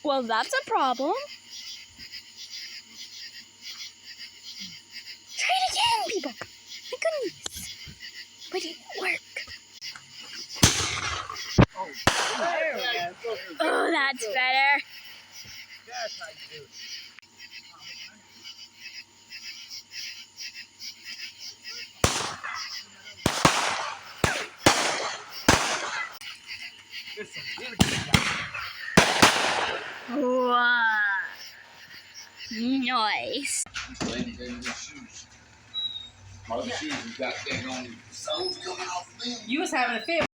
Well, that's a problem. Try it again, people. My goodness. But it didn't work. Oh, there we go. Oh, that's better. That's how you do it. There's some really good guys. Wow. Nice. Lady gave me the shoes. My shoes, you got that on soles coming off them. You was having a fit.